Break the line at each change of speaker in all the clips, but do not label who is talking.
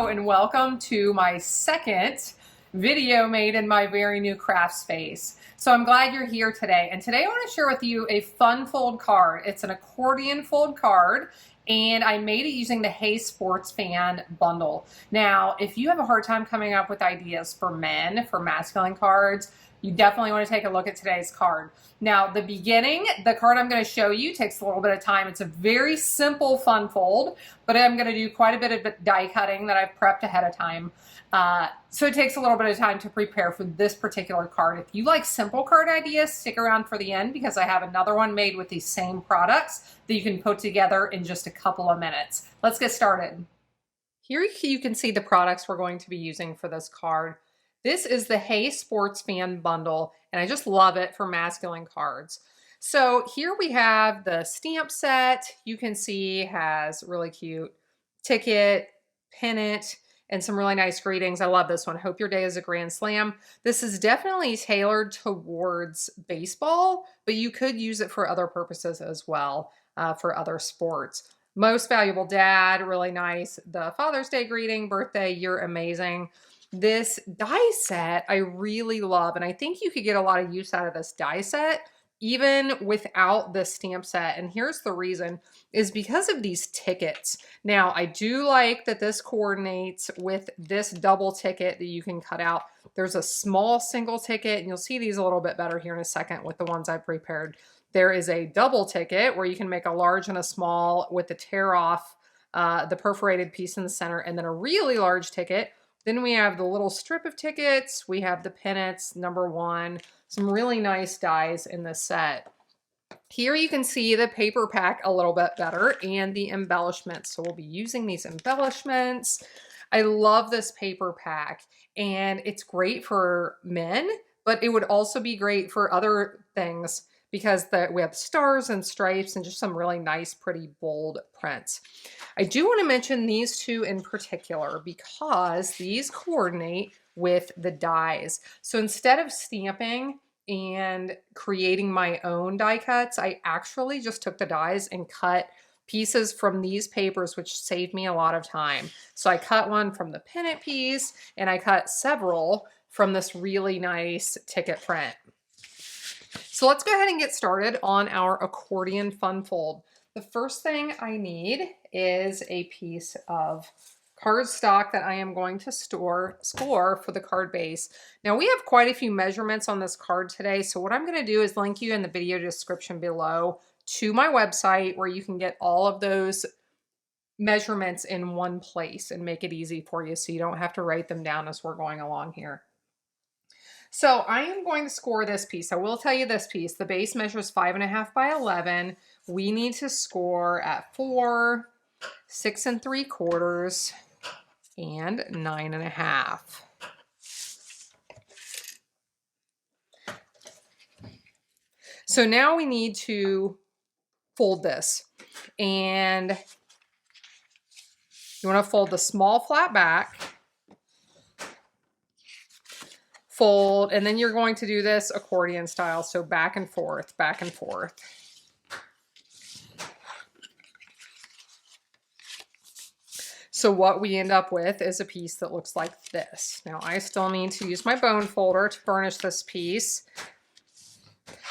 and welcome to my second video made in my very new craft space. So I'm glad you're here today. And today I want to share with you a fun fold card. It's an accordion fold card, and I made it using the Hey Sports Fan bundle. Now, if you have a hard time coming up with ideas for men, for masculine cards, you definitely want to take a look at today's card. Now, the card I'm going to show you takes a little bit of time. It's a very simple fun fold, but I'm going to do quite a bit of die cutting that I've prepped ahead of time. So it takes a little bit of time to prepare for this particular card. If you like simple card ideas, stick around for the end because I have another one made with these same products that you can put together in just a couple of minutes. Let's get started. Here you can see the products we're going to be using for this card. This is the Hey Sports Fan bundle, and I just love it for masculine cards. So here we have the stamp set. You can see has really cute ticket, pennant, and some really nice greetings. I love this one. Hope your day is a grand slam. This is definitely tailored towards baseball, but you could use it for other purposes as well, for other sports. Most valuable dad, really nice. The Father's Day greeting, birthday, you're amazing. This die set I really love, and I think you could get a lot of use out of this die set even without the stamp set. And here's the reason, is because of these tickets. Now, I do like that this coordinates with this double ticket that you can cut out. There's a small single ticket, and you'll see these a little bit better here in a second with the ones I prepared. There is a double ticket where you can make a large and a small with the tear off, the perforated piece in the center, and then a really large ticket. Then we have the little strip of tickets. We have the pennants, #1, some really nice dies in this set. Here you can see the paper pack a little bit better and the embellishments. So we'll be using these embellishments. I love this paper pack, and it's great for men, but it would also be great for other things because we have stars and stripes and just some really nice, pretty bold prints. I do want to mention these two in particular because these coordinate with the dies. So instead of stamping and creating my own die cuts, I actually just took the dies and cut pieces from these papers, which saved me a lot of time. So I cut one from the pennant piece, and I cut several from this really nice ticket print. So let's go ahead and get started on our accordion fun fold. The first thing I need is a piece of cardstock that I am going to score for the card base. Now we have quite a few measurements on this card today, so what I'm going to do is link you in the video description below to my website where you can get all of those measurements in one place and make it easy for you so you don't have to write them down as we're going along here. So I am going to score this piece. I will tell you this piece. The base measures 5.5 by 11. We need to score at 4, 6 3/4, and 9.5. So now we need to fold this. And you want to fold the small flat back, fold, and then you're going to do this accordion style. So back and forth, back and forth. So what we end up with is a piece that looks like this. Now I still need to use my bone folder to burnish this piece.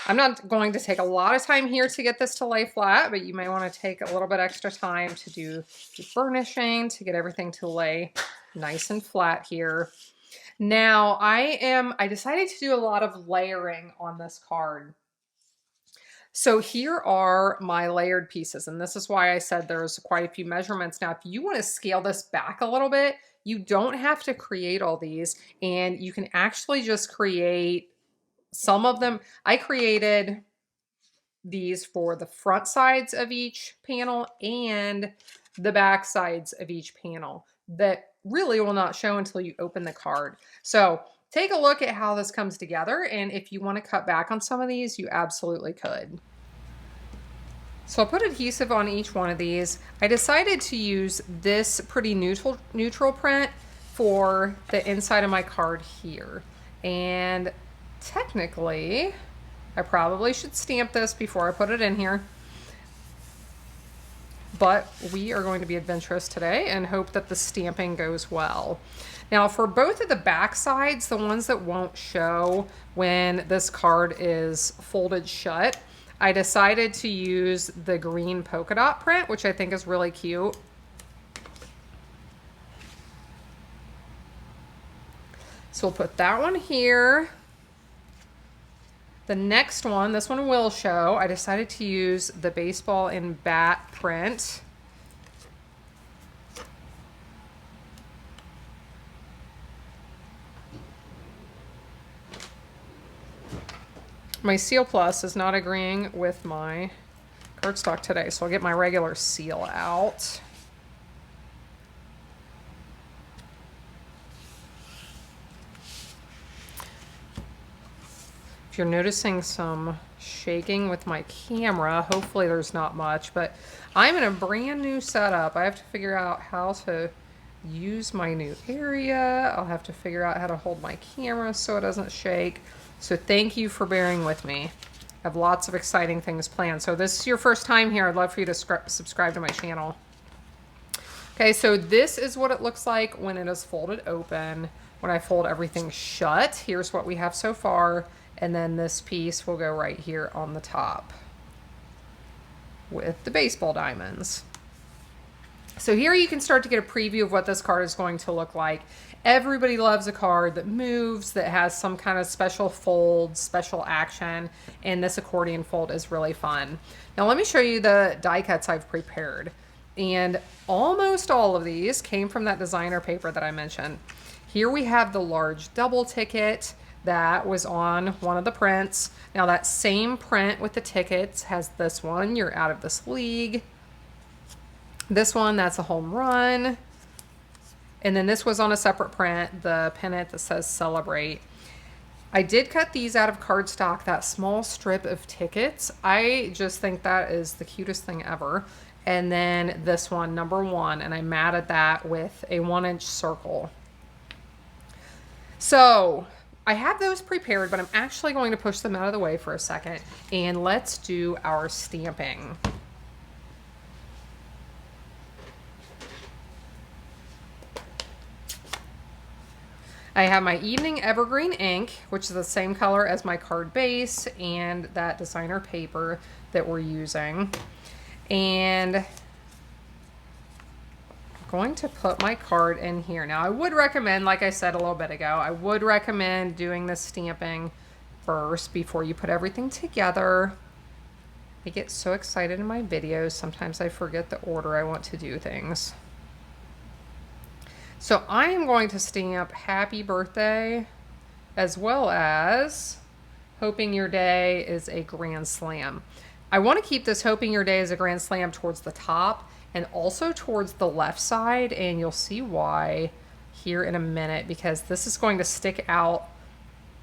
I'm not going to take a lot of time here to get this to lay flat, but you may want to take a little bit extra time to do the burnishing to get everything to lay nice and flat here. Now I decided to do a lot of layering on this card. So here are my layered pieces, and this is why I said there's quite a few measurements. Now, if you want to scale this back a little bit, you don't have to create all these, and you can actually just create some of them. I created these for the front sides of each panel and the back sides of each panel that really will not show until you open the card. So take a look at how this comes together, and if you want to cut back on some of these, you absolutely could. So I'll put adhesive on each one of these. I decided to use this pretty neutral print for the inside of my card here. And technically, I probably should stamp this before I put it in here. but we are going to be adventurous today and hope that the stamping goes well. Now for both of the back sides, the ones that won't show when this card is folded shut, I decided to use the green polka dot print, which I think is really cute. So we'll put that one here. The next one, this one will show. I decided to use the baseball and bat print. My Seal Plus is not agreeing with my cardstock today, so I'll get my regular seal out. If you're noticing some shaking with my camera, hopefully there's not much, but I'm in a brand new setup. I have to figure out how to use my new area. I'll have to figure out how to hold my camera so it doesn't shake. So thank you for bearing with me. I have lots of exciting things planned. So this is your first time here, I'd love for you to subscribe to my channel. Okay, so this is what it looks like when it is folded open. When I fold everything shut, here's what we have so far. And then this piece will go right here on the top with the baseball diamonds. So here you can start to get a preview of what this card is going to look like. Everybody loves a card that moves, that has some kind of special fold, special action, and this accordion fold is really fun. Now let me show you the die cuts I've prepared. And almost all of these came from that designer paper that I mentioned. Here we have the large double ticket that was on one of the prints. Now that same print with the tickets has this one, You're Out of This League. This one, that's a home run. And then this was on a separate print, the pennant that says Celebrate. I did cut these out of cardstock, that small strip of tickets. I just think that is the cutest thing ever. And then this one, number 1, and I matted that with a 1-inch circle. So I have those prepared, but I'm actually going to push them out of the way for a second, and let's do our stamping. I have my Evening Evergreen ink, which is the same color as my card base and that designer paper that we're using. And I'm going to put my card in here. Now I would recommend, like I said a little bit ago, I would recommend doing the stamping first before you put everything together. I get so excited in my videos, sometimes I forget the order I want to do things. So I am going to stamp Happy Birthday as well as Hoping Your Day is a Grand Slam. I want to keep this Hoping Your Day is a Grand Slam towards the top and also towards the left side, and you'll see why here in a minute, because this is going to stick out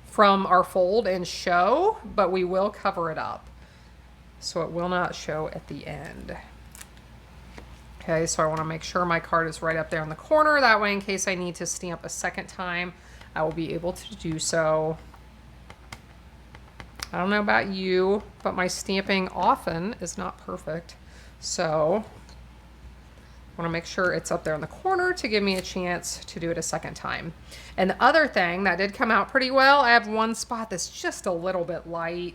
from our fold and show, but we will cover it up. So it will not show at the end. Okay, so I want to make sure my card is right up there in the corner. That way, in case I need to stamp a second time, I will be able to do so. I don't know about you, but my stamping often is not perfect. So I want to make sure it's up there in the corner to give me a chance to do it a second time. And the other thing that did come out pretty well, I have one spot that's just a little bit light.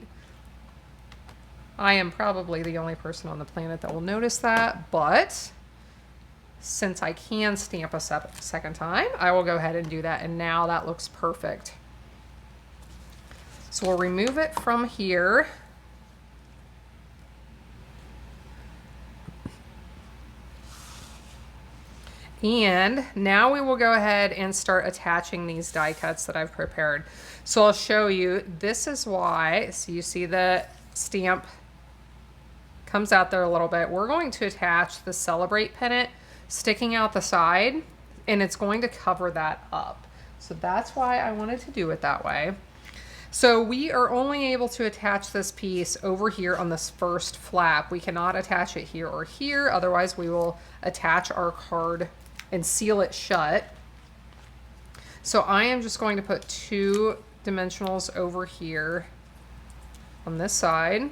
I am probably the only person on the planet that will notice that, but since I can stamp a second time, I will go ahead and do that. And now that looks perfect. So we'll remove it from here. And now we will go ahead and start attaching these die cuts that I've prepared. So I'll show you, this is why, so you see the stamp comes out there a little bit. We're going to attach the Celebrate pennant sticking out the side, and it's going to cover that up. So that's why I wanted to do it that way. So we are only able to attach this piece over here on this first flap. We cannot attach it here or here, otherwise we will attach our card and seal it shut. So I am just going to put 2 dimensionals over here on this side.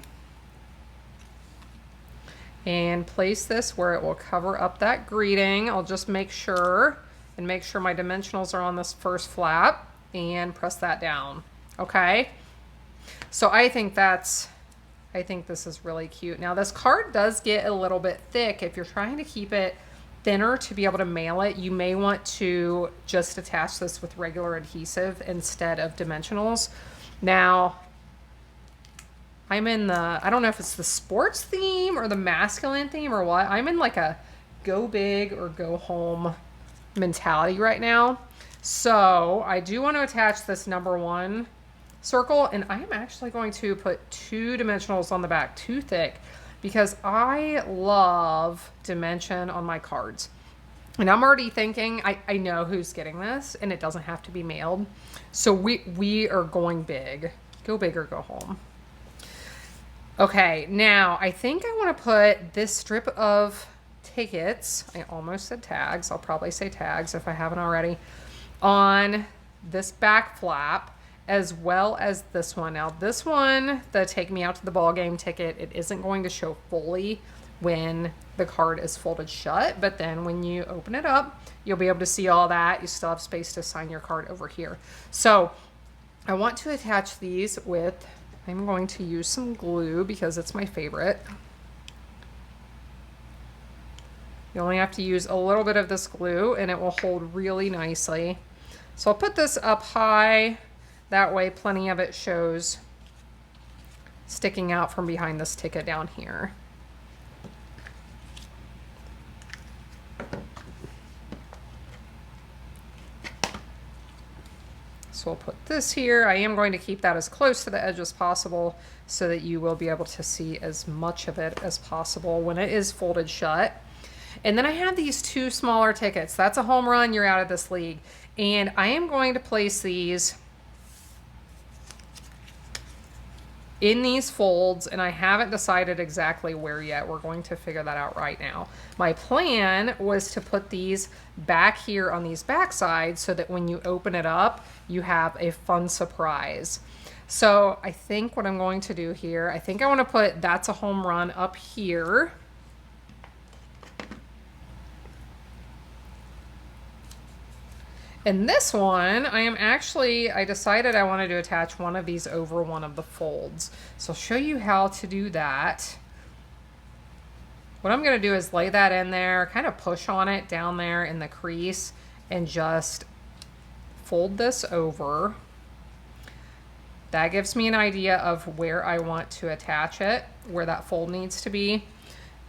and place this where it will cover up that greeting. I'll just make sure my dimensionals are on this first flap and press that down. Okay. So I think this is really cute. Now this card does get a little bit thick. If you're trying to keep it thinner to be able to mail it, you may want to just attach this with regular adhesive instead of dimensionals. Now, I'm in the, I don't know if it's the sports theme or the masculine theme or what. I'm in like a go big or go home mentality right now. So I do want to attach this #1 circle, and I am actually going to put 2 dimensionals on the back, too thick, because I love dimension on my cards. And I'm already thinking, I know who's getting this, and it doesn't have to be mailed. So we are going big. Go big or go home. Okay, now I think I want to put this strip of tickets, I almost said tags, I'll probably say tags if I haven't already, on this back flap, as well as this one. Now this one, the Take Me Out to the Ball Game ticket, it isn't going to show fully when the card is folded shut, but then when you open it up, you'll be able to see all that. You still have space to sign your card over here. So I want to attach these with, I'm going to use some glue because it's my favorite. You only have to use a little bit of this glue and it will hold really nicely. So I'll put this up high. That way plenty of it shows sticking out from behind this ticket down here. So we'll put this here. I am going to keep that as close to the edge as possible so that you will be able to see as much of it as possible when it is folded shut. And then I have these 2 smaller tickets. That's a home run. You're out of this league. And I am going to place these in these folds, and I haven't decided exactly where yet. We're going to figure that out right now. My plan was to put these back here on these back sides so that when you open it up, you have a fun surprise. So I think what I'm going to do here, I think I want to put That's a Home Run up here. And this one, I decided I wanted to attach one of these over one of the folds. So I'll show you how to do that. What I'm gonna do is lay that in there, kind of push on it down there in the crease, and just fold this over. That gives me an idea of where I want to attach it, where that fold needs to be.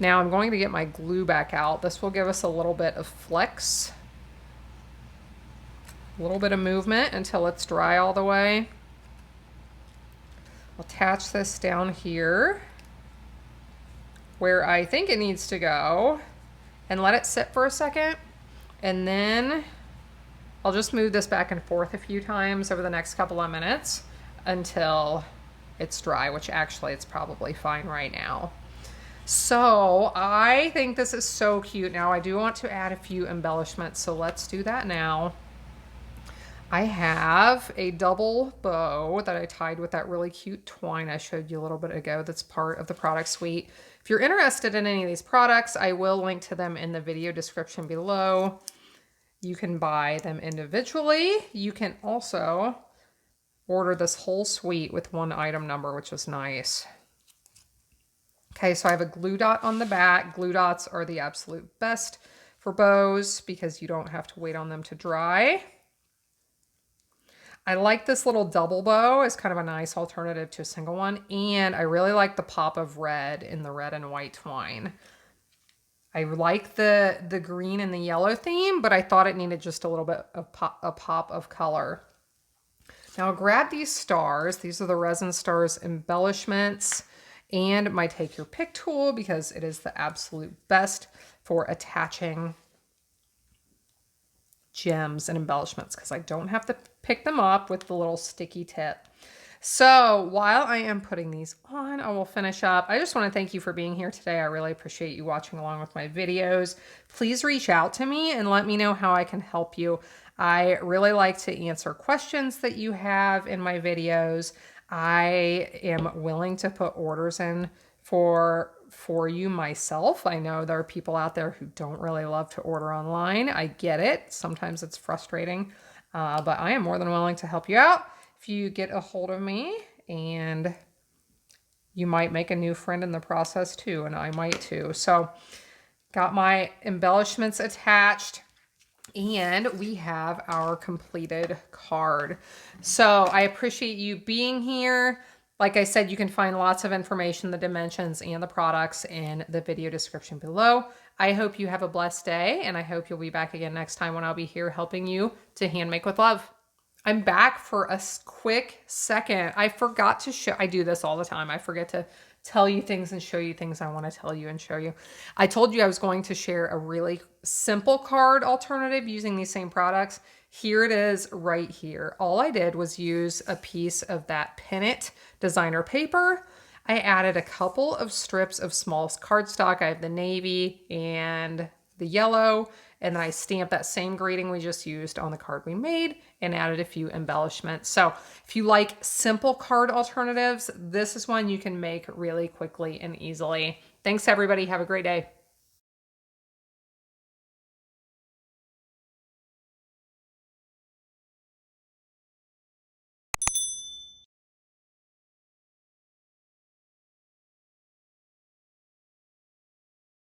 Now I'm going to get my glue back out. This will give us a little bit of flex. A little bit of movement until it's dry all the way. I'll attach this down here where I think it needs to go and let it sit for a second. And then I'll just move this back and forth a few times over the next couple of minutes until it's dry, which actually it's probably fine right now. So I think this is so cute. Now I do want to add a few embellishments, so let's do that now. I have a double bow that I tied with that really cute twine I showed you a little bit ago that's part of the product suite. If you're interested in any of these products, I will link to them in the video description below. You can buy them individually. You can also order this whole suite with 1 item number, which is nice. Okay, so I have a glue dot on the back. Glue dots are the absolute best for bows because you don't have to wait on them to dry. I like this little double bow as kind of a nice alternative to a single one. And I really like the pop of red in the red and white twine. I like the green and the yellow theme, but I thought it needed just a little bit of a pop of color. Now I'll grab these stars. These are the Resin Stars embellishments and my Take Your Pick tool because it is the absolute best for attaching gems and embellishments because I don't have to pick them up with the little sticky tip. So while I am putting these on, I will finish up. I just want to thank you for being here today. I really appreciate you watching along with my videos. Please reach out to me and let me know how I can help you. I really like to answer questions that you have in my videos. I am willing to put orders in for for you myself. I know there are people out there who don't really love to order online. I get it. Sometimes it's frustrating, but I am more than willing to help you out if you get a hold of me, and you might make a new friend in the process too, and I might too. So got my embellishments attached, and we have our completed card. So I appreciate you being here. Like I said, you can find lots of information, the dimensions and the products in the video description below. I hope you have a blessed day, and I hope you'll be back again next time when I'll be here helping you to hand make with love. I'm back for a quick second. I forgot to show, I do this all the time. I forget to tell you things and show you things I want to tell you and show you. I told you I was going to share a really simple card alternative using these same products. Here it is right here. All I did was use a piece of that Pin It designer paper. I added a couple of strips of small cardstock. I have the navy and the yellow, and then I stamped that same greeting we just used on the card we made and added a few embellishments. So if you like simple card alternatives, this is one you can make really quickly and easily. Thanks everybody. Have a great day.